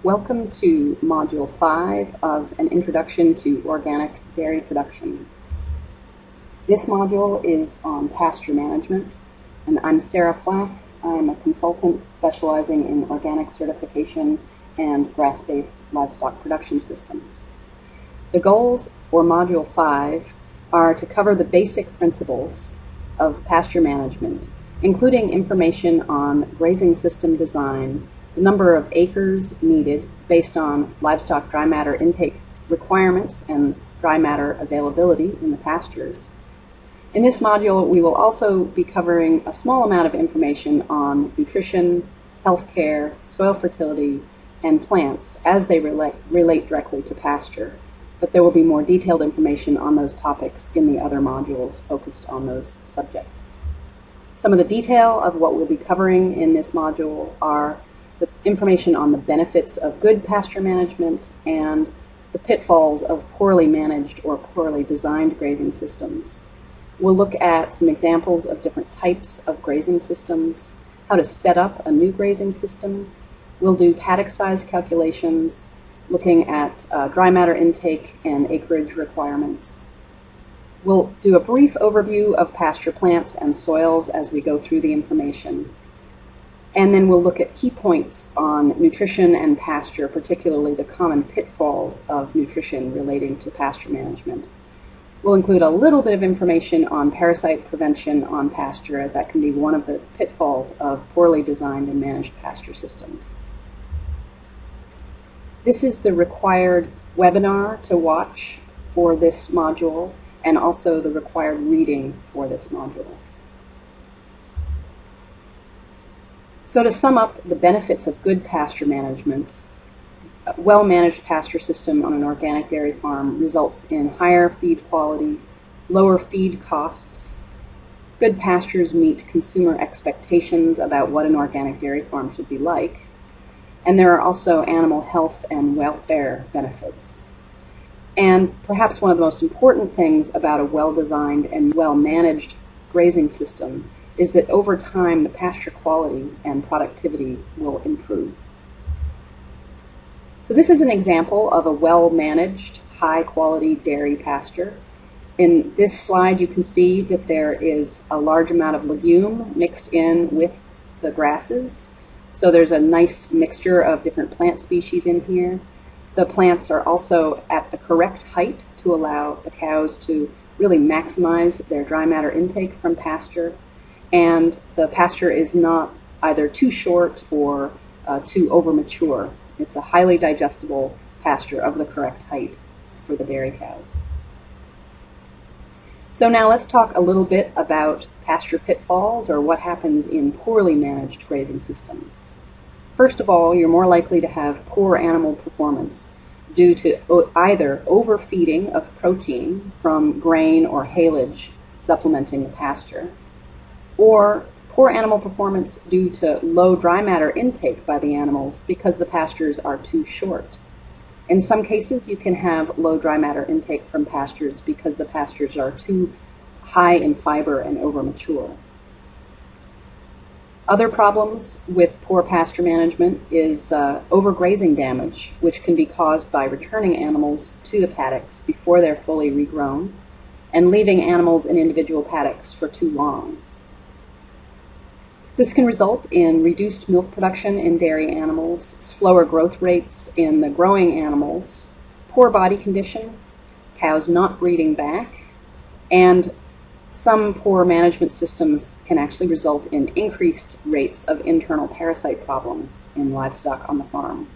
Welcome to Module 5 of an Introduction to Organic Dairy Production. This module is on pasture management, and I'm Sarah Flack. I'm a consultant specializing in organic certification and grass-based livestock production systems. The goals for Module 5 are to cover the basic principles of pasture management, including information on grazing system design, the number of acres needed based on livestock dry matter intake requirements and dry matter availability in the pastures. In this module, we will also be covering a small amount of information on nutrition, healthcare, soil fertility, and plants as they relate directly to pasture. But there will be more detailed information on those topics in the other modules focused on those subjects. Some of the detail of what we'll be covering in this module are the information on the benefits of good pasture management and the pitfalls of poorly managed or poorly designed grazing systems. We'll look at some examples of different types of grazing systems, how to set up a new grazing system. We'll do paddock size calculations, looking at dry matter intake and acreage requirements. We'll do a brief overview of pasture plants and soils as we go through the information. And then we'll look at key points on nutrition and pasture, particularly the common pitfalls of nutrition relating to pasture management. We'll include a little bit of information on parasite prevention on pasture, as that can be one of the pitfalls of poorly designed and managed pasture systems. This is the required webinar to watch for this module, and also the required reading for this module. So to sum up the benefits of good pasture management, a well-managed pasture system on an organic dairy farm results in higher feed quality, lower feed costs. Good pastures meet consumer expectations about what an organic dairy farm should be like, and there are also animal health and welfare benefits. And perhaps one of the most important things about a well-designed and well-managed grazing system is that over time the pasture quality and productivity will improve. So this is an example of a well-managed, high-quality dairy pasture. In this slide you can see that there is a large amount of legume mixed in with the grasses. So there's a nice mixture of different plant species in here. The plants are also at the correct height to allow the cows to really maximize their dry matter intake from pasture. And the pasture is not either too short or too overmature. It's a highly digestible pasture of the correct height for the dairy cows. So now let's talk a little bit about pasture pitfalls, or what happens in poorly managed grazing systems. First of all, you're more likely to have poor animal performance due to either overfeeding of protein from grain or haylage supplementing the pasture, or poor animal performance due to low dry matter intake by the animals because the pastures are too short. In some cases, you can have low dry matter intake from pastures because the pastures are too high in fiber and overmature. Other problems with poor pasture management is overgrazing damage, which can be caused by returning animals to the paddocks before they're fully regrown and leaving animals in individual paddocks for too long. This can result in reduced milk production in dairy animals, slower growth rates in the growing animals, poor body condition, cows not breeding back, and some poor management systems can actually result in increased rates of internal parasite problems in livestock on the farm.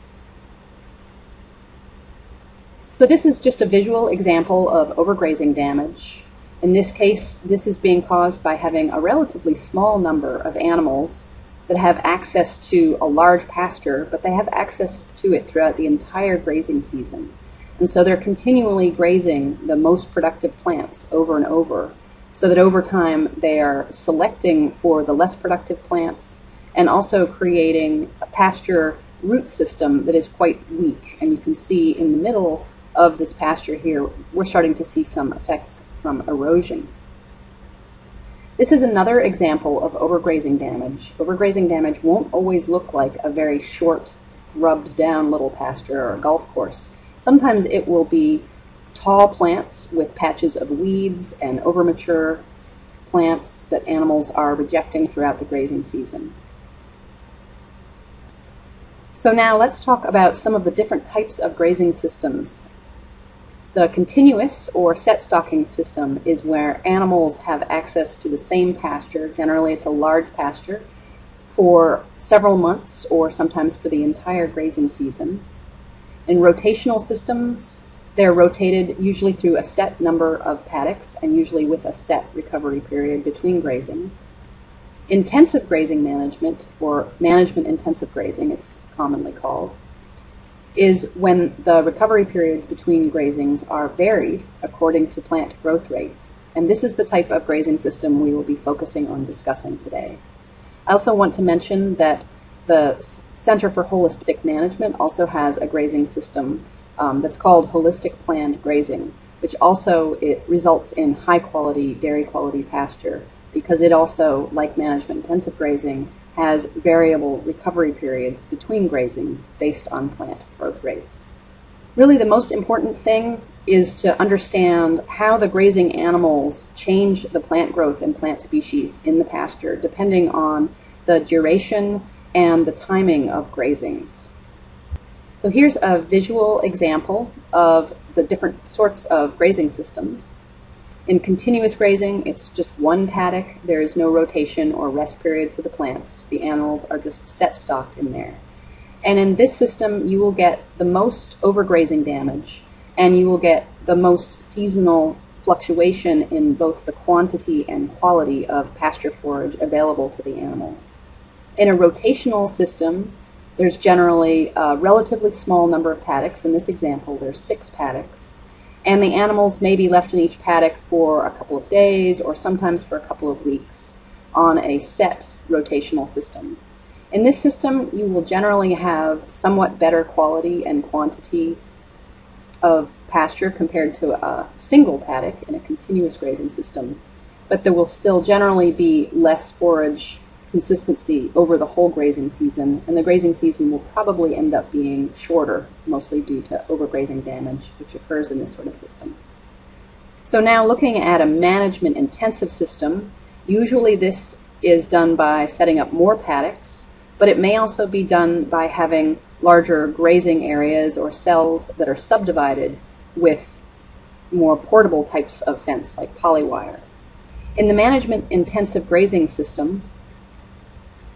So this is just a visual example of overgrazing damage. In this case, this is being caused by having a relatively small number of animals that have access to a large pasture, but they have access to it throughout the entire grazing season. And so they're continually grazing the most productive plants over and over, so that over time they are selecting for the less productive plants and also creating a pasture root system that is quite weak. And you can see in the middle of this pasture here, we're starting to see some effects from erosion. This is another example of overgrazing damage. Overgrazing damage won't always look like a very short grubbed down little pasture or a golf course. Sometimes it will be tall plants with patches of weeds and overmature plants that animals are rejecting throughout the grazing season. So now let's talk about some of the different types of grazing systems. The continuous or set stocking system is where animals have access to the same pasture. Generally, it's a large pasture for several months or sometimes for the entire grazing season. In rotational systems, they're rotated usually through a set number of paddocks and usually with a set recovery period between grazings. Intensive grazing management, or management intensive grazing, it's commonly called, is when the recovery periods between grazings are varied according to plant growth rates. And this is the type of grazing system we will be focusing on discussing today. I also want to mention that the Center for Holistic Management also has a grazing system that's called holistic planned grazing, which also it results in high quality, dairy quality pasture, because it also, like management intensive grazing, has variable recovery periods between grazings based on plant growth rates. Really, the most important thing is to understand how the grazing animals change the plant growth and plant species in the pasture depending on the duration and the timing of grazings. So here's a visual example of the different sorts of grazing systems. In continuous grazing, it's just one paddock. There is no rotation or rest period for the plants. The animals are just set stocked in there. And in this system, you will get the most overgrazing damage, and you will get the most seasonal fluctuation in both the quantity and quality of pasture forage available to the animals. In a rotational system, there's generally a relatively small number of paddocks. In this example, there's 6 paddocks. And the animals may be left in each paddock for a couple of days or sometimes for a couple of weeks on a set rotational system. In this system, you will generally have somewhat better quality and quantity of pasture compared to a single paddock in a continuous grazing system, but there will still generally be less forage consistency over the whole grazing season, and the grazing season will probably end up being shorter, mostly due to overgrazing damage, which occurs in this sort of system. So now looking at a management intensive system, usually this is done by setting up more paddocks, but it may also be done by having larger grazing areas or cells that are subdivided with more portable types of fence, like polywire. In the management intensive grazing system,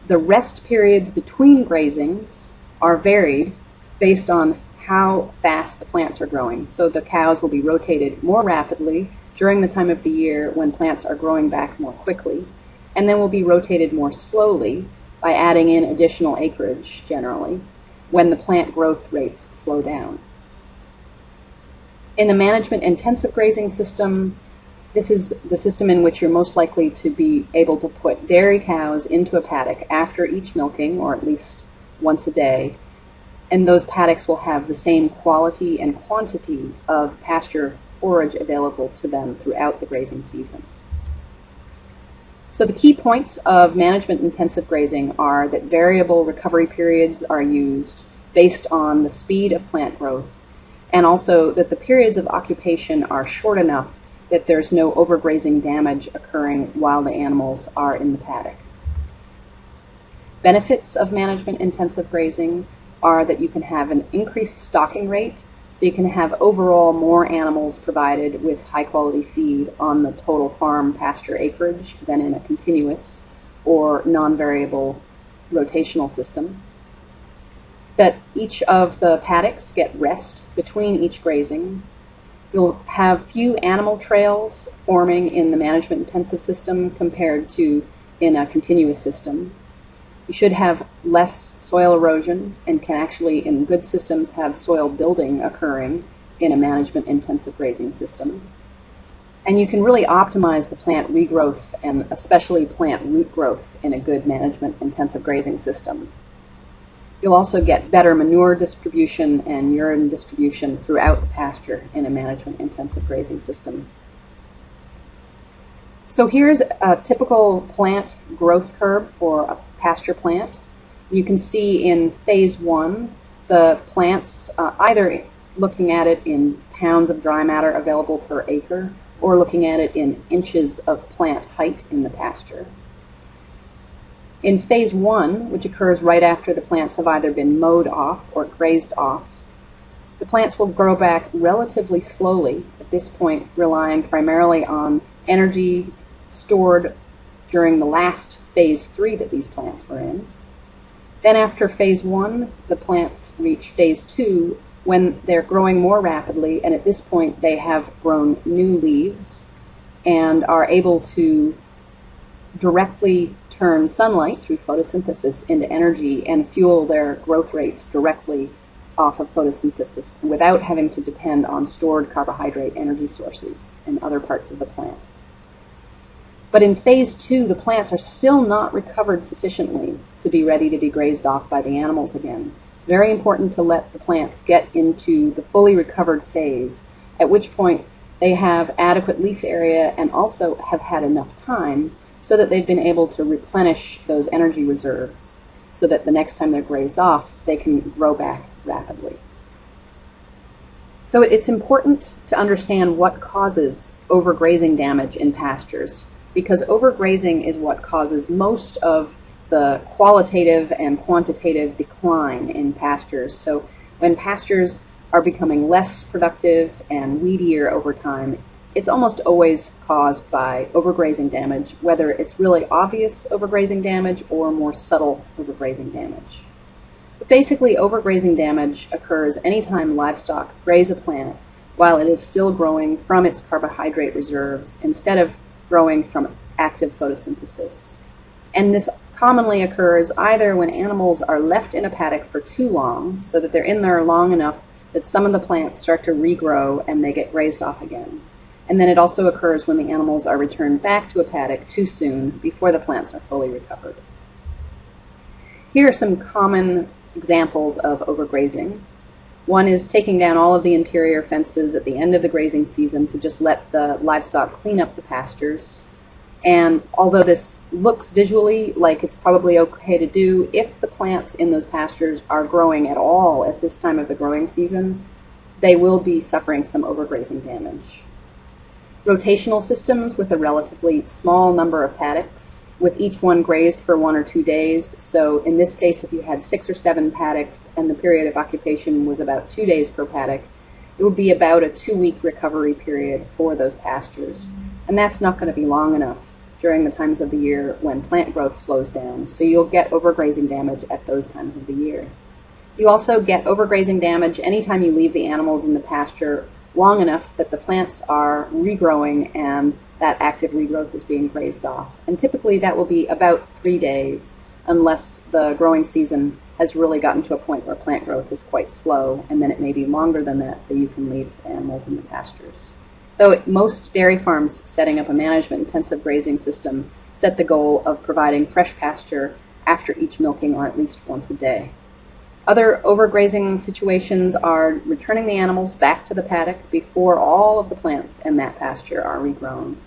the rest periods between grazings are varied based on how fast the plants are growing. So the cows will be rotated more rapidly during the time of the year when plants are growing back more quickly, and then will be rotated more slowly by adding in additional acreage, generally, when the plant growth rates slow down. In the management intensive grazing system, this is the system in which you're most likely to be able to put dairy cows into a paddock after each milking, or at least once a day, and those paddocks will have the same quality and quantity of pasture forage available to them throughout the grazing season. So the key points of management intensive grazing are that variable recovery periods are used based on the speed of plant growth, and also that the periods of occupation are short enough that there's no overgrazing damage occurring while the animals are in the paddock. Benefits of management intensive grazing are that you can have an increased stocking rate, so you can have overall more animals provided with high quality feed on the total farm pasture acreage than in a continuous or non-variable rotational system. That each of the paddocks get rest between each grazing. You'll have few animal trails forming in the management intensive system compared to in a continuous system. You should have less soil erosion and can actually, in good systems, have soil building occurring in a management intensive grazing system. And you can really optimize the plant regrowth and especially plant root growth in a good management intensive grazing system. You'll also get better manure distribution and urine distribution throughout the pasture in a management intensive grazing system. So here's a typical plant growth curve for a pasture plant. You can see in phase 1 the plants, either looking at it in pounds of dry matter available per acre or looking at it in inches of plant height in the pasture. In phase 1, which occurs right after the plants have either been mowed off or grazed off, the plants will grow back relatively slowly, at this point relying primarily on energy stored during the last phase 3 that these plants were in. Then after phase 1, the plants reach phase 2 when they're growing more rapidly, and at this point they have grown new leaves and are able to directly turn sunlight through photosynthesis into energy and fuel their growth rates directly off of photosynthesis without having to depend on stored carbohydrate energy sources in other parts of the plant. But in phase 2, the plants are still not recovered sufficiently to be ready to be grazed off by the animals again. It's very important to let the plants get into the fully recovered phase, at which point they have adequate leaf area and also have had enough time so that they've been able to replenish those energy reserves so that the next time they're grazed off, they can grow back rapidly. So it's important to understand what causes overgrazing damage in pastures, because overgrazing is what causes most of the qualitative and quantitative decline in pastures. So when pastures are becoming less productive and weedier over time, it's almost always caused by overgrazing damage, whether it's really obvious overgrazing damage or more subtle overgrazing damage. But basically, overgrazing damage occurs anytime livestock graze a plant while it is still growing from its carbohydrate reserves instead of growing from active photosynthesis. And this commonly occurs either when animals are left in a paddock for too long, so that they're in there long enough that some of the plants start to regrow and they get grazed off again. And then it also occurs when the animals are returned back to a paddock too soon before the plants are fully recovered. Here are some common examples of overgrazing. One is taking down all of the interior fences at the end of the grazing season to just let the livestock clean up the pastures. And although this looks visually like it's probably okay to do, if the plants in those pastures are growing at all at this time of the growing season, they will be suffering some overgrazing damage. Rotational systems with a relatively small number of paddocks, with each one grazed for 1 or 2 days. So in this case, if you had 6 or 7 paddocks and the period of occupation was about 2 days per paddock, it would be about a 2-week recovery period for those pastures. And that's not going to be long enough during the times of the year when plant growth slows down. So you'll get overgrazing damage at those times of the year. You also get overgrazing damage anytime you leave the animals in the pasture long enough that the plants are regrowing and that active regrowth is being grazed off. And typically that will be about 3 days, unless the growing season has really gotten to a point where plant growth is quite slow, and then it may be longer than that you can leave the animals in the pastures. Though most dairy farms setting up a management-intensive grazing system set the goal of providing fresh pasture after each milking or at least once a day. Other overgrazing situations are returning the animals back to the paddock before all of the plants in that pasture are regrown,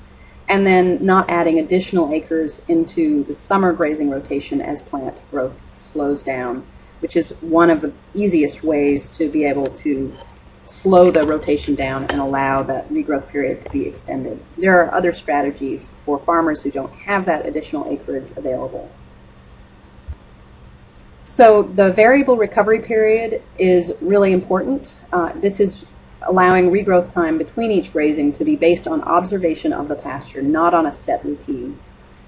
and then not adding additional acres into the summer grazing rotation as plant growth slows down, which is one of the easiest ways to be able to slow the rotation down and allow that regrowth period to be extended. There are other strategies for farmers who don't have that additional acreage available. So the variable recovery period is really important. This is allowing regrowth time between each grazing to be based on observation of the pasture, not on a set routine.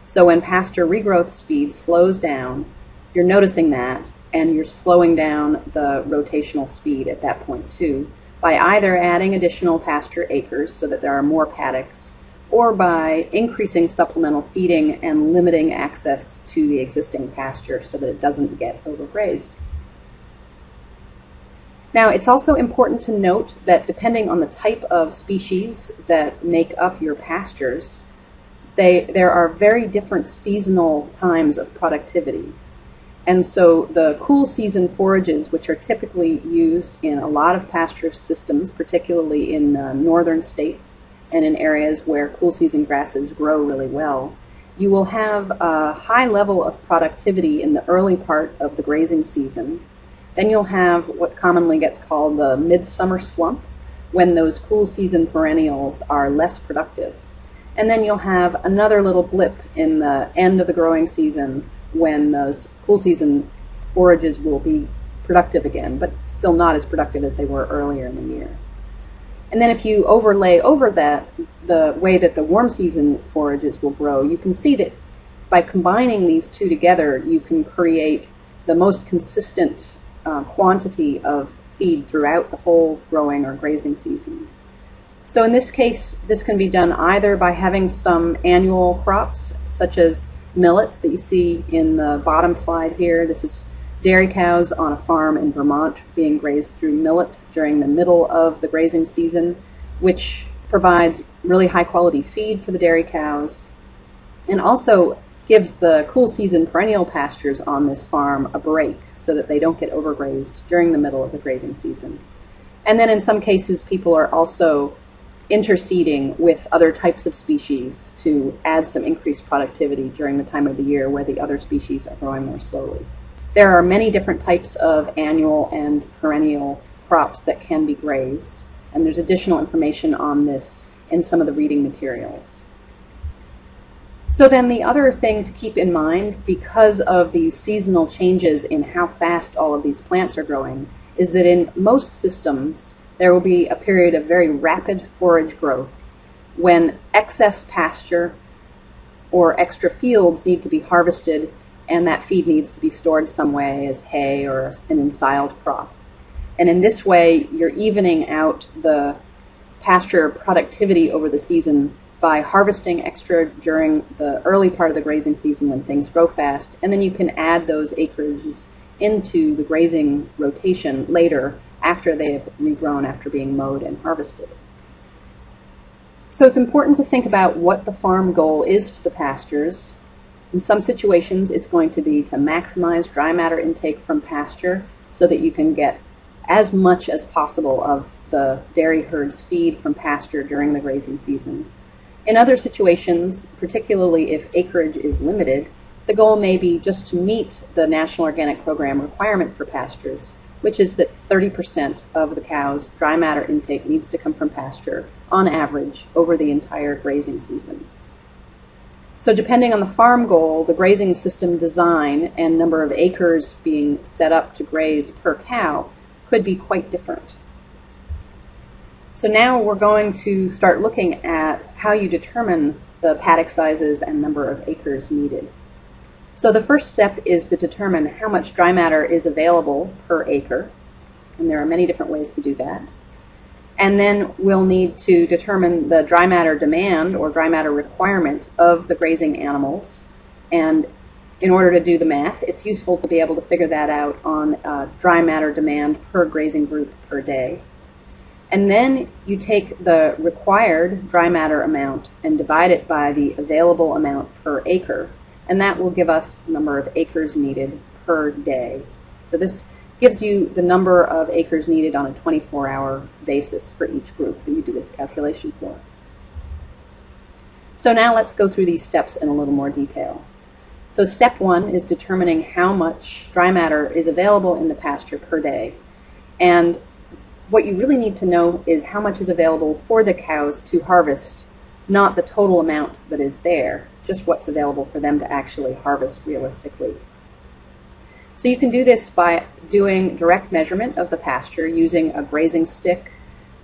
So when pasture regrowth speed slows down, you're noticing that, and you're slowing down the rotational speed at that point too, by either adding additional pasture acres so that there are more paddocks, or by increasing supplemental feeding and limiting access to the existing pasture so that it doesn't get overgrazed. Now, it's also important to note that depending on the type of species that make up your pastures, there are very different seasonal times of productivity. And so the cool season forages, which are typically used in a lot of pasture systems, particularly in northern states, and in areas where cool season grasses grow really well, you will have a high level of productivity in the early part of the grazing season, Then you'll have what commonly gets called the midsummer slump, when those cool season perennials are less productive. And then you'll have another little blip in the end of the growing season when those cool season forages will be productive again, but still not as productive as they were earlier in the year. And then if you overlay over that the way that the warm season forages will grow, you can see that by combining these two together, you can create the most consistent quantity of feed throughout the whole growing or grazing season. So in this case, this can be done either by having some annual crops, such as millet that you see in the bottom slide here. This is dairy cows on a farm in Vermont being grazed through millet during the middle of the grazing season, which provides really high quality feed for the dairy cows and also gives the cool season perennial pastures on this farm a break so that they don't get overgrazed during the middle of the grazing season. And then in some cases, people are also interseeding with other types of species to add some increased productivity during the time of the year where the other species are growing more slowly. There are many different types of annual and perennial crops that can be grazed, and there's additional information on this in some of the reading materials. So then the other thing to keep in mind, because of these seasonal changes in how fast all of these plants are growing, is that in most systems there will be a period of very rapid forage growth when excess pasture or extra fields need to be harvested, and that feed needs to be stored some way as hay or an ensiled crop. And in this way, you're evening out the pasture productivity over the season by harvesting extra during the early part of the grazing season when things grow fast, and then you can add those acreages into the grazing rotation later after they have regrown after being mowed and harvested. So it's important to think about what the farm goal is for the pastures. In some situations, it's going to be to maximize dry matter intake from pasture so that you can get as much as possible of the dairy herd's feed from pasture during the grazing season. In other situations, particularly if acreage is limited, the goal may be just to meet the National Organic Program requirement for pastures, which is that 30% of the cow's dry matter intake needs to come from pasture on average over the entire grazing season. So depending on the farm goal, the grazing system design and number of acres being set up to graze per cow could be quite different. So now we're going to start looking at how you determine the paddock sizes and number of acres needed. So the first step is to determine how much dry matter is available per acre, and there are many different ways to do that. And then we'll need to determine the dry matter demand or dry matter requirement of the grazing animals. And in order to do the math, it's useful to be able to figure that out on dry matter demand per grazing group per day. And then you take the required dry matter amount and divide it by the available amount per acre, and that will give us the number of acres needed per day. So this gives you the number of acres needed on a 24-hour basis for each group that you do this calculation for. So now let's go through these steps in a little more detail. So step one is determining how much dry matter is available in the pasture per day. And what you really need to know is how much is available for the cows to harvest, not the total amount that is there, just what's available for them to actually harvest realistically. So you can do this by doing direct measurement of the pasture using a grazing stick,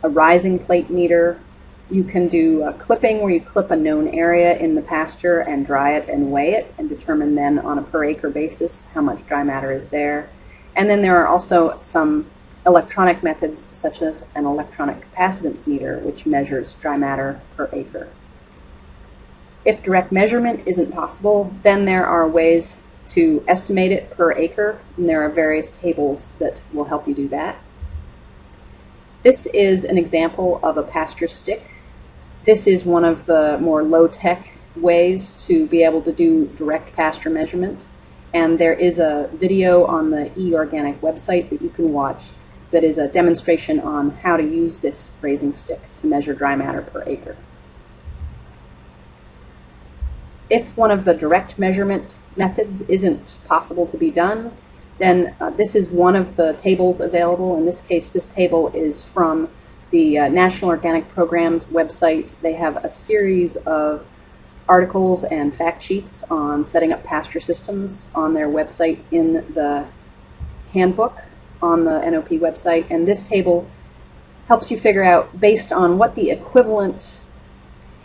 a rising plate meter. You can do a clipping where you clip a known area in the pasture and dry it and weigh it and determine then on a per acre basis how much dry matter is there. And then there are also some electronic methods such as an electronic capacitance meter, which measures dry matter per acre. If direct measurement isn't possible, then there are ways to estimate it per acre, and there are various tables that will help you do that. This is an example of a pasture stick. This is one of the more low-tech ways to be able to do direct pasture measurement, and there is a video on the eOrganic website that you can watch that is a demonstration on how to use this grazing stick to measure dry matter per acre. If one of the direct measurement methods isn't possible to be done, then this is one of the tables available. In this case, this table is from the National Organic Program's website. They have a series of articles and fact sheets on setting up pasture systems on their website in the handbook on the NOP website. And this table helps you figure out, based on what the equivalent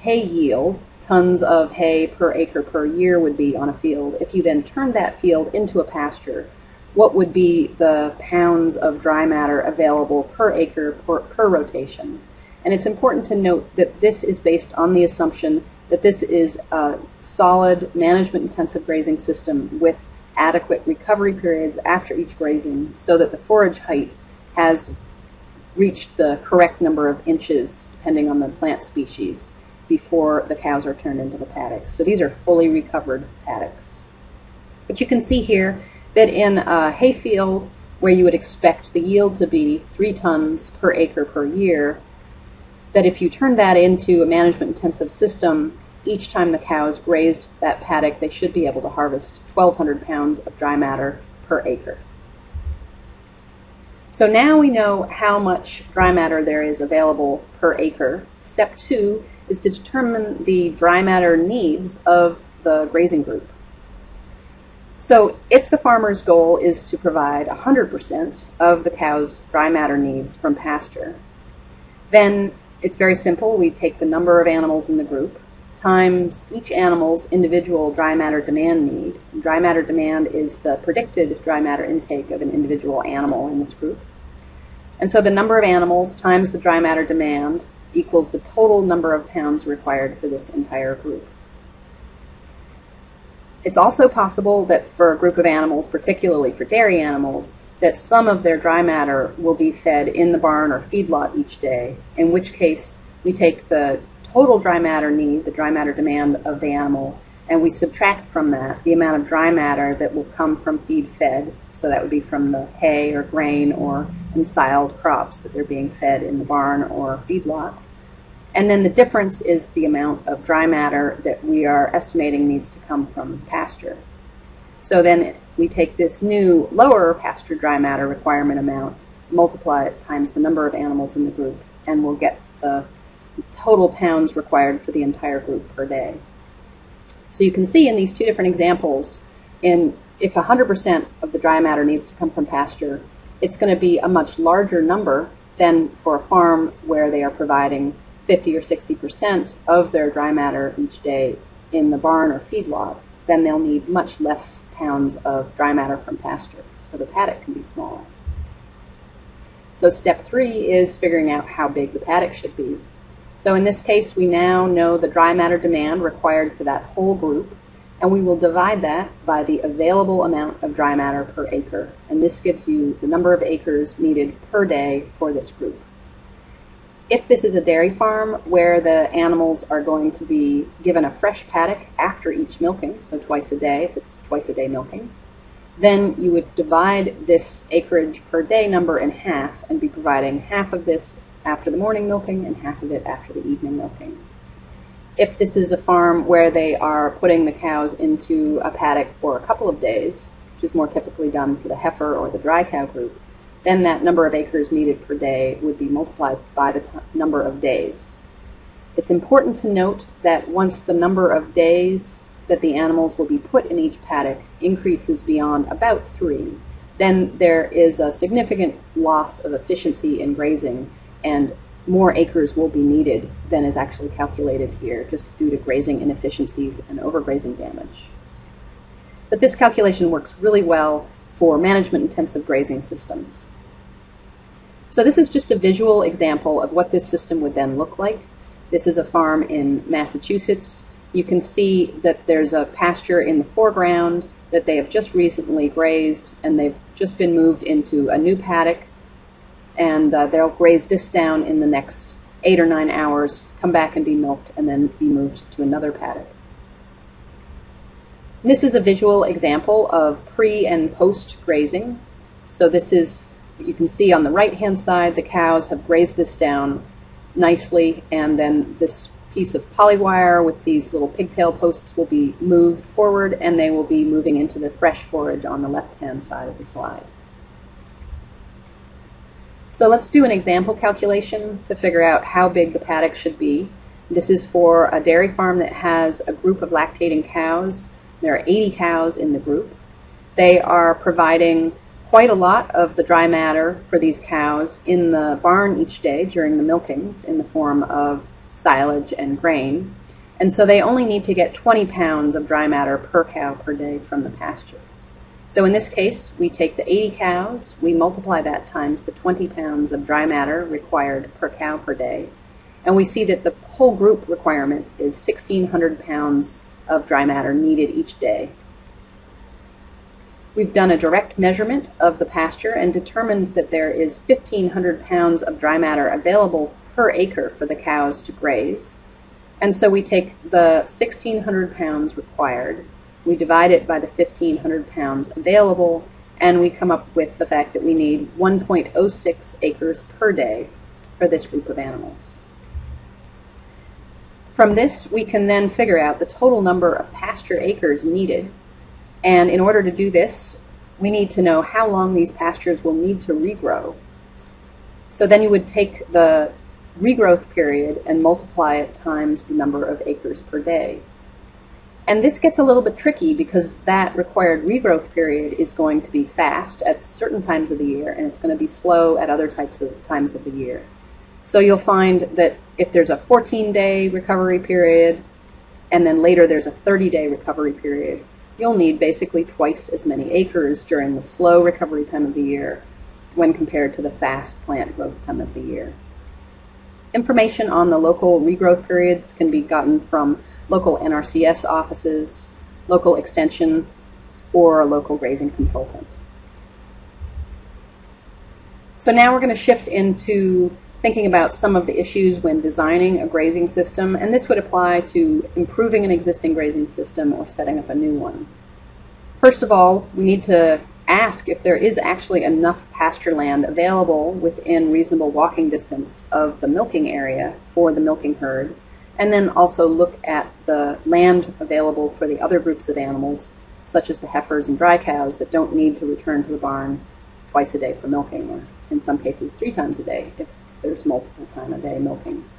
hay yield, tons of hay per acre per year, would be on a field. If you then turn that field into a pasture, what would be the pounds of dry matter available per acre per rotation? And it's important to note that this is based on the assumption that this is a solid, management-intensive grazing system with adequate recovery periods after each grazing, so that the forage height has reached the correct number of inches, depending on the plant species, before the cows are turned into the paddock. So these are fully recovered paddocks. But you can see here that in a hayfield where you would expect the yield to be 3 tons per acre per year, that if you turn that into a management-intensive system, each time the cows grazed that paddock, they should be able to harvest 1,200 pounds of dry matter per acre. So now we know how much dry matter there is available per acre. Step 2 is to determine the dry matter needs of the grazing group. So if the farmer's goal is to provide 100% of the cow's dry matter needs from pasture, then it's very simple. We take the number of animals in the group times each animal's individual dry matter demand need. Dry matter demand is the predicted dry matter intake of an individual animal in this group. And so the number of animals times the dry matter demand equals the total number of pounds required for this entire group. It's also possible that for a group of animals, particularly for dairy animals, that some of their dry matter will be fed in the barn or feedlot each day, in which case we take the total dry matter need, the dry matter demand of the animal, and we subtract from that the amount of dry matter that will come from feed fed. So that would be from the hay or grain or ensiled crops that they're being fed in the barn or feedlot. And then the difference is the amount of dry matter that we are estimating needs to come from pasture. So then we take this new lower pasture dry matter requirement amount, multiply it times the number of animals in the group, and we'll get the total pounds required for the entire group per day. So you can see in these two different examples, if 100% of the dry matter needs to come from pasture, it's going to be a much larger number than for a farm where they are providing 50 or 60% of their dry matter each day in the barn or feedlot. Then they'll need much less pounds of dry matter from pasture, so the paddock can be smaller. So step 3 is figuring out how big the paddock should be. So in this case, we now know the dry matter demand required for that whole group, and we will divide that by the available amount of dry matter per acre. And this gives you the number of acres needed per day for this group. If this is a dairy farm where the animals are going to be given a fresh paddock after each milking, so twice a day, if it's twice a day milking, then you would divide this acreage per day number in half and be providing half of this after the morning milking and half of it after the evening milking. If this is a farm where they are putting the cows into a paddock for a couple of days, which is more typically done for the heifer or the dry cow group, then that number of acres needed per day would be multiplied by the number of days. It's important to note that once the number of days that the animals will be put in each paddock increases beyond about 3, then there is a significant loss of efficiency in grazing, and more acres will be needed than is actually calculated here, just due to grazing inefficiencies and overgrazing damage. But this calculation works really well for management-intensive grazing systems. So this is just a visual example of what this system would then look like. This is a farm in Massachusetts. You can see that there's a pasture in the foreground that they have just recently grazed, and they've just been moved into a new paddock, and they'll graze this down in the next 8 or 9 hours, come back and be milked, and then be moved to another paddock. This is a visual example of pre and post grazing. So this is, you can see on the right hand side, the cows have grazed this down nicely, and then this piece of polywire with these little pigtail posts will be moved forward, and they will be moving into the fresh forage on the left-hand side of the slide. So let's do an example calculation to figure out how big the paddock should be. This is for a dairy farm that has a group of lactating cows. There are 80 cows in the group. They are providing quite a lot of the dry matter for these cows in the barn each day during the milkings in the form of silage and grain. And so they only need to get 20 pounds of dry matter per cow per day from the pasture. So in this case, we take the 80 cows, we multiply that times the 20 pounds of dry matter required per cow per day, and we see that the whole group requirement is 1,600 pounds of dry matter needed each day. We've done a direct measurement of the pasture and determined that there is 1,500 pounds of dry matter available per acre for the cows to graze. And so we take the 1,600 pounds required, we divide it by the 1,500 pounds available, and we come up with the fact that we need 1.06 acres per day for this group of animals. From this, we can then figure out the total number of pasture acres needed. And in order to do this, we need to know how long these pastures will need to regrow. So then you would take the regrowth period and multiply it times the number of acres per day. And this gets a little bit tricky because that required regrowth period is going to be fast at certain times of the year, and it's going to be slow at other times of the year. So you'll find that if there's a 14-day recovery period, and then later there's a 30-day recovery period, you'll need basically twice as many acres during the slow recovery time of the year when compared to the fast plant growth time of the year. Information on the local regrowth periods can be gotten from local NRCS offices, local extension, or a local grazing consultant. So now we're going to shift into thinking about some of the issues when designing a grazing system, and this would apply to improving an existing grazing system or setting up a new one. First of all, we need to ask if there is actually enough pasture land available within reasonable walking distance of the milking area for the milking herd, and then also look at the land available for the other groups of animals, such as the heifers and dry cows that don't need to return to the barn twice a day for milking, or in some cases 3 times a day if there's multiple time a day milkings.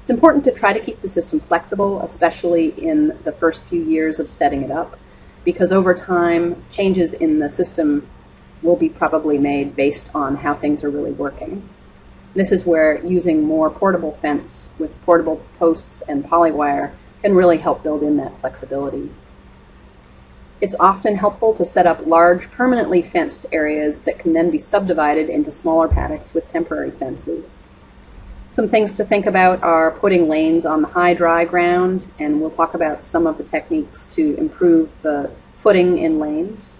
It's important to try to keep the system flexible, especially in the first few years of setting it up, because over time changes in the system will be probably made based on how things are really working. This is where using more portable fence with portable posts and polywire can really help build in that flexibility. It's often helpful to set up large permanently fenced areas that can then be subdivided into smaller paddocks with temporary fences. Some things to think about are putting lanes on the high dry ground, and we'll talk about some of the techniques to improve the footing in lanes.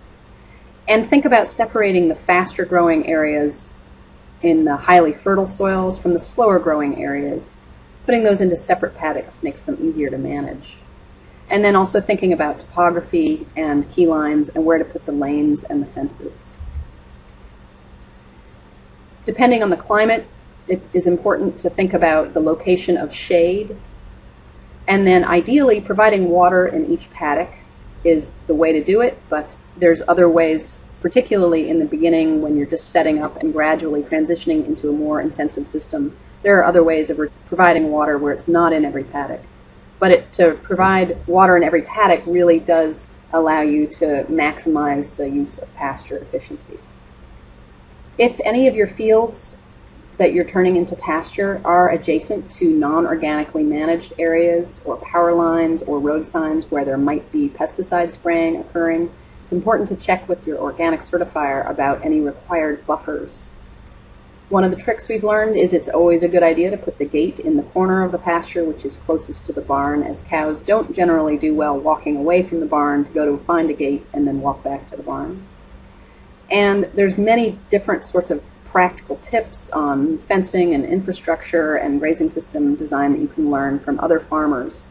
And think about separating the faster growing areas in the highly fertile soils from the slower growing areas. Putting those into separate paddocks makes them easier to manage. And then also thinking about topography and key lines and where to put the lanes and the fences. Depending on the climate, it is important to think about the location of shade. And then ideally, providing water in each paddock is the way to do it, but there's other ways, particularly in the beginning when you're just setting up and gradually transitioning into a more intensive system. There are other ways of providing water where it's not in every paddock. But to provide water in every paddock really does allow you to maximize the use of pasture efficiency. If any of your fields that you're turning into pasture are adjacent to non-organically managed areas or power lines or road signs where there might be pesticide spraying occurring, it's important to check with your organic certifier about any required buffers. One of the tricks we've learned is it's always a good idea to put the gate in the corner of the pasture, which is closest to the barn, as cows don't generally do well walking away from the barn to go to find a gate and then walk back to the barn. And there's many different sorts of practical tips on fencing and infrastructure and grazing system design that you can learn from other farmers.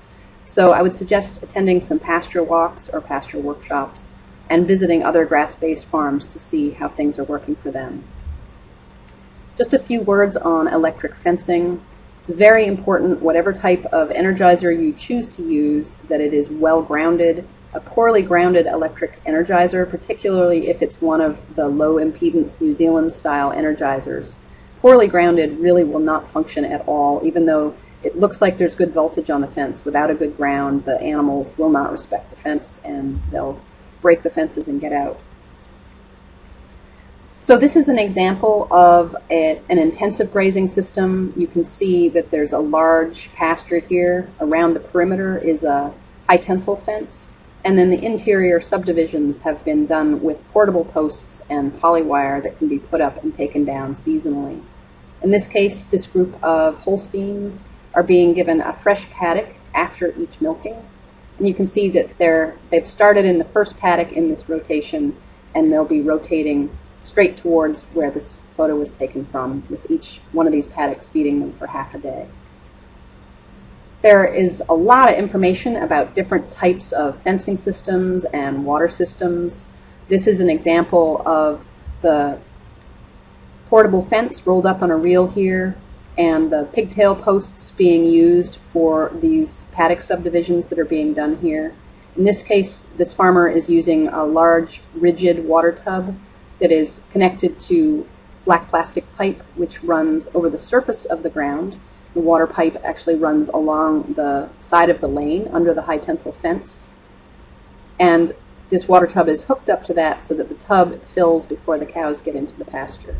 So I would suggest attending some pasture walks or pasture workshops and visiting other grass-based farms to see how things are working for them. Just a few words on electric fencing. It's It's very important, whatever type of energizer you choose to use, that it is well grounded. A poorly grounded electric energizer, particularly if it's one of the low impedance New Zealand style energizers, poorly grounded really will not function at all, even though it looks like there's good voltage on the fence. Without a good ground, the animals will not respect the fence and they'll break the fences and get out. So this is an example of an intensive grazing system. You can see that there's a large pasture here. Around the perimeter is a high tensile fence, and then the interior subdivisions have been done with portable posts and polywire that can be put up and taken down seasonally. In this case, this group of Holsteins are being given a fresh paddock after each milking, and you can see that they've started in the first paddock in this rotation, and they'll be rotating straight towards where this photo was taken from, with each one of these paddocks feeding them for half a day. There is a lot of information about different types of fencing systems and water systems. This is an example of the portable fence rolled up on a reel here, and the pigtail posts being used for these paddock subdivisions that are being done here. In this case, this farmer is using a large rigid water tub that is connected to black plastic pipe, which runs over the surface of the ground. The water pipe actually runs along the side of the lane under the high tensile fence. And this water tub is hooked up to that so that the tub fills before the cows get into the pasture.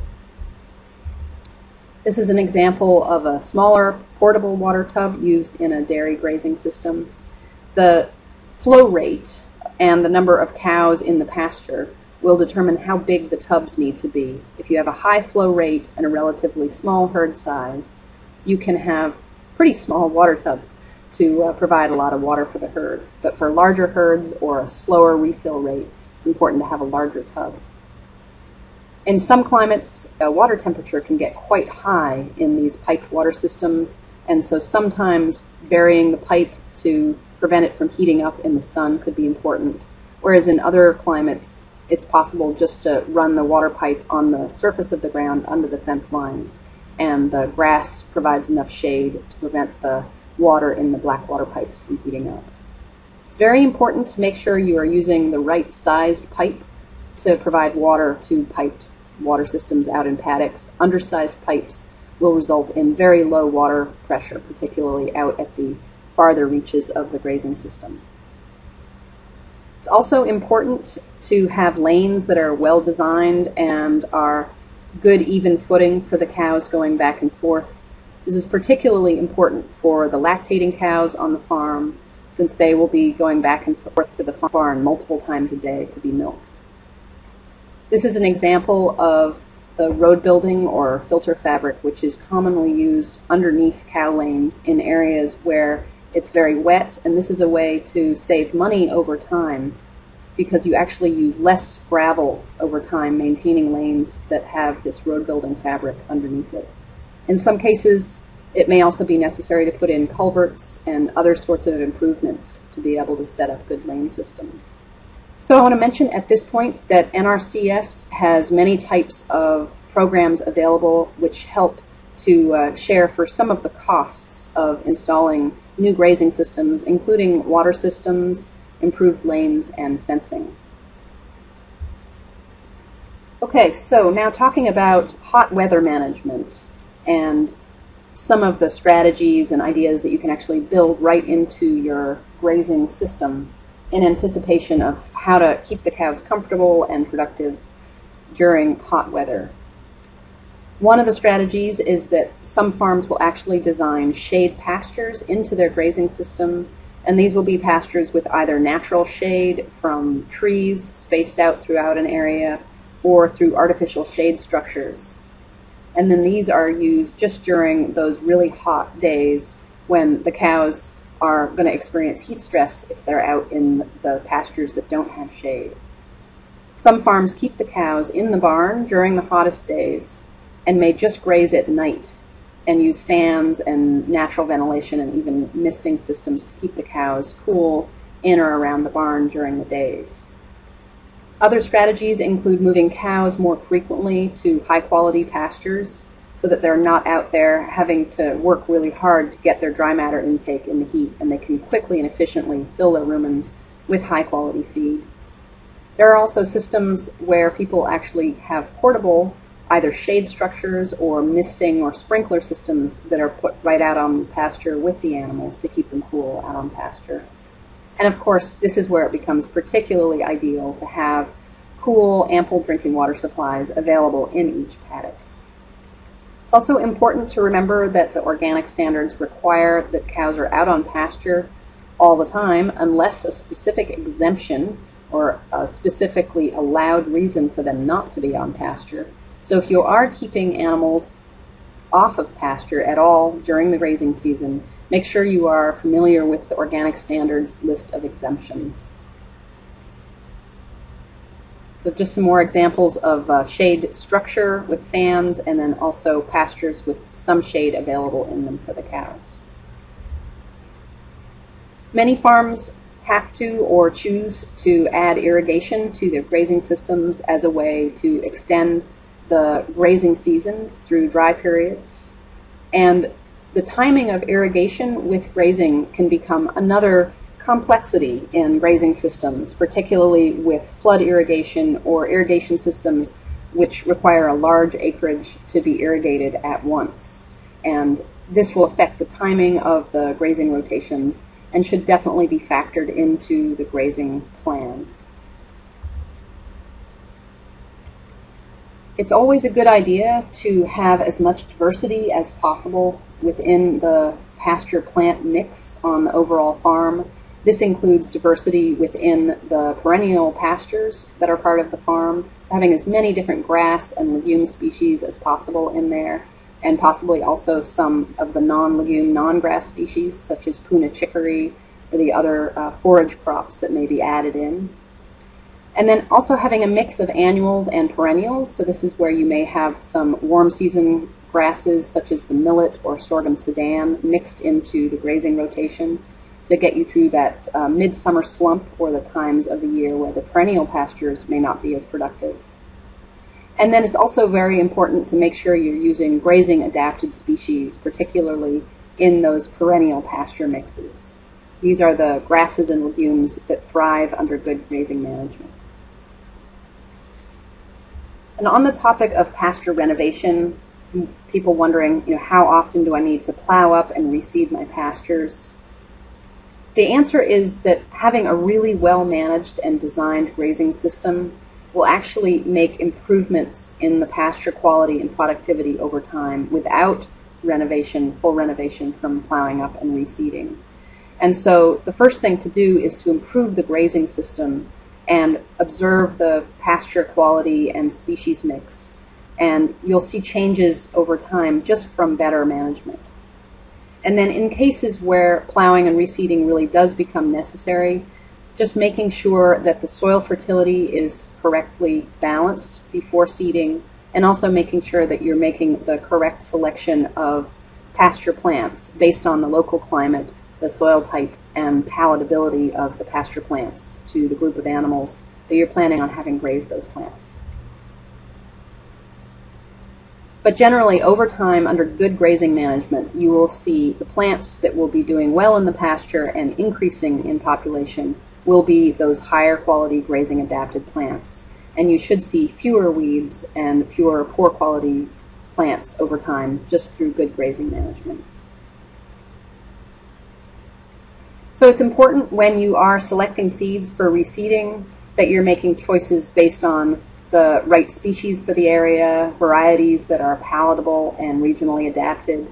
This is an example of a smaller portable water tub used in a dairy grazing system. The flow rate and the number of cows in the pasture will determine how big the tubs need to be. If you have a high flow rate and a relatively small herd size, you can have pretty small water tubs to provide a lot of water for the herd. But for larger herds or a slower refill rate, it's important to have a larger tub. In some climates, water temperature can get quite high in these piped water systems, and so sometimes burying the pipe to prevent it from heating up in the sun could be important. Whereas in other climates, it's possible just to run the water pipe on the surface of the ground under the fence lines, and the grass provides enough shade to prevent the water in the black water pipes from heating up. It's very important to make sure you are using the right sized pipe to provide water to piped water systems out in paddocks. Undersized pipes will result in very low water pressure, particularly out at the farther reaches of the grazing system. It's also important to have lanes that are well designed and are good even footing for the cows going back and forth. This is particularly important for the lactating cows on the farm, since they will be going back and forth to the barn multiple times a day to be milked. This is an example of the road building or filter fabric, which is commonly used underneath cow lanes in areas where it's very wet, and this is a way to save money over time because you actually use less gravel over time maintaining lanes that have this road building fabric underneath it. In some cases, it may also be necessary to put in culverts and other sorts of improvements to be able to set up good lane systems. So I want to mention at this point that NRCS has many types of programs available which help to share for some of the costs of installing new grazing systems, including water systems, improved lanes, and fencing. Okay, so now talking about hot weather management and some of the strategies and ideas that you can actually build right into your grazing system in anticipation of how to keep the cows comfortable and productive during hot weather. One of the strategies is that some farms will actually design shade pastures into their grazing system, and these will be pastures with either natural shade from trees spaced out throughout an area or through artificial shade structures. And then these are used just during those really hot days when the cows are going to experience heat stress if they're out in the pastures that don't have shade. Some farms keep the cows in the barn during the hottest days and may just graze at night and use fans and natural ventilation and even misting systems to keep the cows cool in or around the barn during the days. Other strategies include moving cows more frequently to high-quality pastures. so that they're not out there having to work really hard to get their dry matter intake in the heat, and they can quickly and efficiently fill their rumens with high-quality feed. There are also systems where people actually have portable either shade structures or misting or sprinkler systems that are put right out on pasture with the animals to keep them cool out on pasture. And of course, this is where it becomes particularly ideal to have cool, ample drinking water supplies available in each paddock. It's also important to remember that the organic standards require that cows are out on pasture all the time unless a specific exemption or a specifically allowed reason for them not to be on pasture. So if you are keeping animals off of pasture at all during the grazing season, make sure you are familiar with the organic standards list of exemptions. So just some more examples of shade structure with fans, and then also pastures with some shade available in them for the cows. Many farms have to or choose to add irrigation to their grazing systems as a way to extend the grazing season through dry periods. And the timing of irrigation with grazing can become another complexity in grazing systems, particularly with flood irrigation or irrigation systems which require a large acreage to be irrigated at once. And this will affect the timing of the grazing rotations and should definitely be factored into the grazing plan. It's always a good idea to have as much diversity as possible within the pasture plant mix on the overall farm. This includes diversity within the perennial pastures that are part of the farm, having as many different grass and legume species as possible in there, and possibly also some of the non-legume, non-grass species, such as Puna chicory or the other forage crops that may be added in. And then also having a mix of annuals and perennials. So this is where you may have some warm season grasses such as the millet or sorghum sudan mixed into the grazing rotation to get you through that midsummer slump or the times of the year where the perennial pastures may not be as productive. And then it's also very important to make sure you're using grazing adapted species, particularly in those perennial pasture mixes. These are the grasses and legumes that thrive under good grazing management. And on the topic of pasture renovation, people wondering, how often do I need to plow up and reseed my pastures? The answer is that having a really well-managed and designed grazing system will actually make improvements in the pasture quality and productivity over time without renovation, full renovation from plowing up and reseeding. And so the first thing to do is to improve the grazing system and observe the pasture quality and species mix. And you'll see changes over time just from better management. And then in cases where plowing and reseeding really does become necessary, just making sure that the soil fertility is correctly balanced before seeding, and also making sure that you're making the correct selection of pasture plants based on the local climate, the soil type, and palatability of the pasture plants to the group of animals that you're planning on having graze those plants. But generally, over time, under good grazing management, you will see the plants that will be doing well in the pasture and increasing in population will be those higher quality grazing adapted plants. And you should see fewer weeds and fewer poor quality plants over time just through good grazing management. So it's important when you are selecting seeds for reseeding that you're making choices based on the right species for the area, varieties that are palatable and regionally adapted,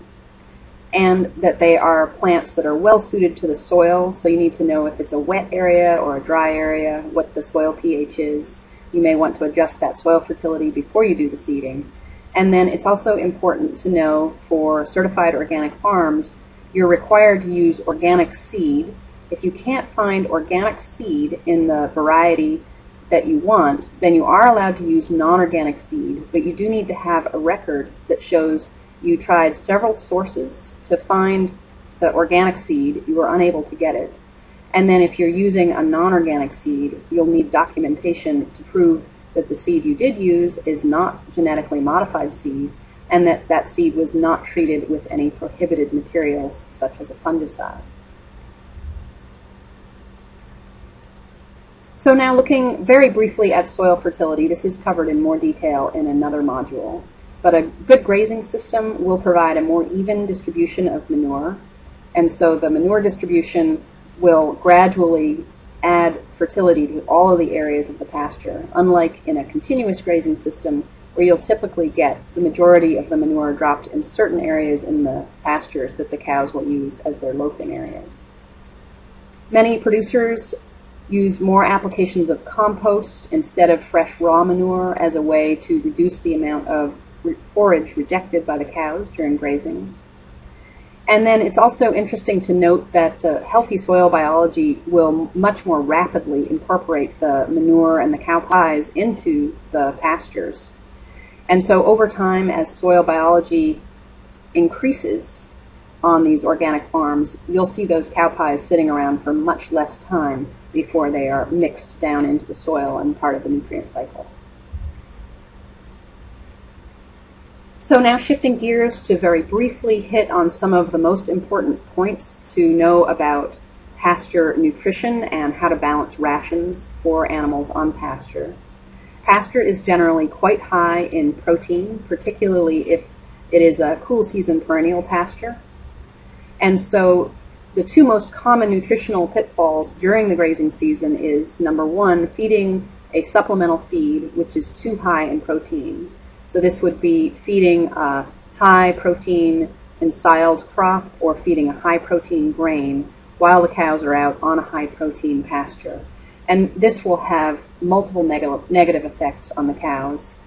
and that they are plants that are well suited to the soil. So you need to know if it's a wet area or a dry area, what the soil pH is. You may want to adjust that soil fertility before you do the seeding. And then it's also important to know for certified organic farms, you're required to use organic seed. If you can't find organic seed in the variety that you want, then you are allowed to use non-organic seed, but you do need to have a record that shows you tried several sources to find the organic seed, you were unable to get it. And then if you're using a non-organic seed, you'll need documentation to prove that the seed you did use is not genetically modified seed, and that that seed was not treated with any prohibited materials such as a fungicide. So now looking very briefly at soil fertility, this is covered in more detail in another module, but a good grazing system will provide a more even distribution of manure, and so the manure distribution will gradually add fertility to all of the areas of the pasture, unlike in a continuous grazing system where you'll typically get the majority of the manure dropped in certain areas in the pastures that the cows will use as their loafing areas. Many producers use more applications of compost instead of fresh raw manure as a way to reduce the amount of forage rejected by the cows during grazings. And then it's also interesting to note that healthy soil biology will much more rapidly incorporate the manure and the cow pies into the pastures. And so over time, as soil biology increases on these organic farms, you'll see those cow pies sitting around for much less time before they are mixed down into the soil and part of the nutrient cycle. So now shifting gears to very briefly hit on some of the most important points to know about pasture nutrition and how to balance rations for animals on pasture. Pasture is generally quite high in protein, particularly if it is a cool season perennial pasture. And so the two most common nutritional pitfalls during the grazing season is, number one, feeding a supplemental feed which is too high in protein. So this would be feeding a high protein ensiled crop or feeding a high protein grain while the cows are out on a high protein pasture. And this will have multiple negative effects on the cows,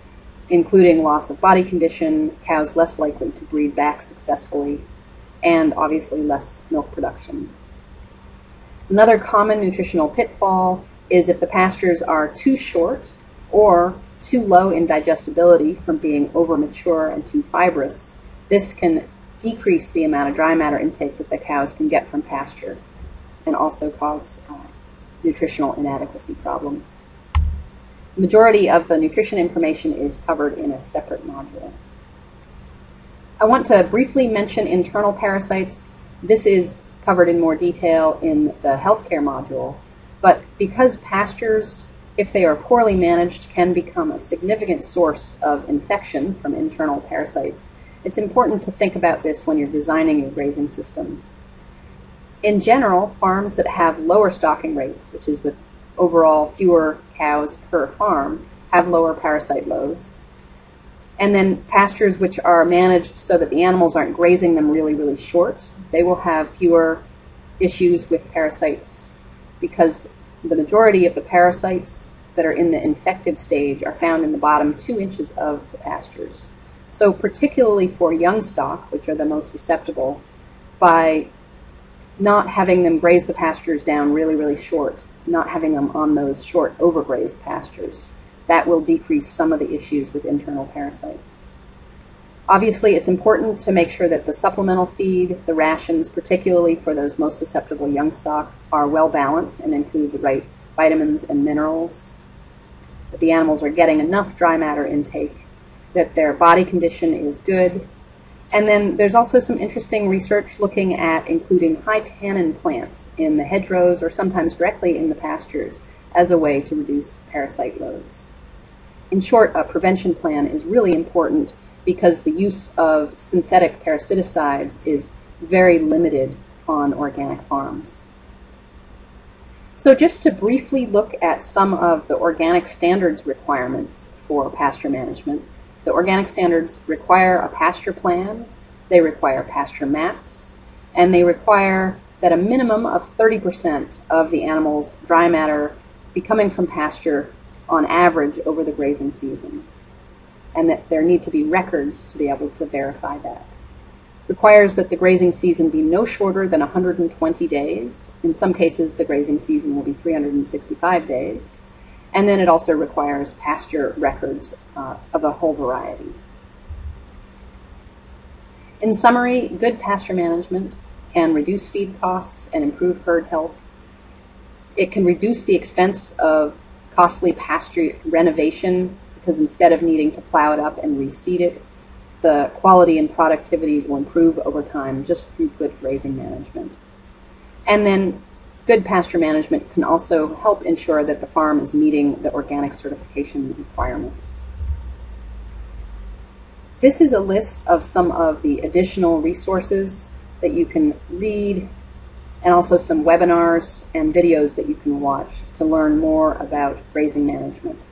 including loss of body condition, cows less likely to breed back successfully, and obviously less milk production. Another common nutritional pitfall is if the pastures are too short or too low in digestibility from being over mature and too fibrous. This can decrease the amount of dry matter intake that the cows can get from pasture and also cause nutritional inadequacy problems. The majority of the nutrition information is covered in a separate module. I want to briefly mention internal parasites. This is covered in more detail in the healthcare module, but because pastures, if they are poorly managed, can become a significant source of infection from internal parasites, it's important to think about this when you're designing your grazing system. In general, farms that have lower stocking rates, which is the overall fewer cows per farm, have lower parasite loads. And then pastures which are managed so that the animals aren't grazing them really, really short, they will have fewer issues with parasites because the majority of the parasites that are in the infective stage are found in the bottom 2 inches of the pastures. So particularly for young stock, which are the most susceptible, by not having them graze the pastures down really, really short, not having them on those short overgrazed pastures, that will decrease some of the issues with internal parasites. Obviously, it's important to make sure that the supplemental feed, the rations, particularly for those most susceptible young stock, are well balanced and include the right vitamins and minerals, that the animals are getting enough dry matter intake, that their body condition is good. And then there's also some interesting research looking at including high tannin plants in the hedgerows or sometimes directly in the pastures as a way to reduce parasite loads. In short, a prevention plan is really important because the use of synthetic parasiticides is very limited on organic farms. So just to briefly look at some of the organic standards requirements for pasture management. The organic standards require a pasture plan, they require pasture maps, and they require that a minimum of 30% of the animal's dry matter be coming from pasture on average over the grazing season, and that there need to be records to be able to verify that. Requires that the grazing season be no shorter than 120 days. In some cases, the grazing season will be 365 days. And then it also requires pasture records of a whole variety. In summary, good pasture management can reduce feed costs and improve herd health. It can reduce the expense of costly pasture renovation because instead of needing to plow it up and reseed it, the quality and productivity will improve over time just through good grazing management. And then good pasture management can also help ensure that the farm is meeting the organic certification requirements. This is a list of some of the additional resources that you can read, and also some webinars and videos that you can watch to learn more about grazing management.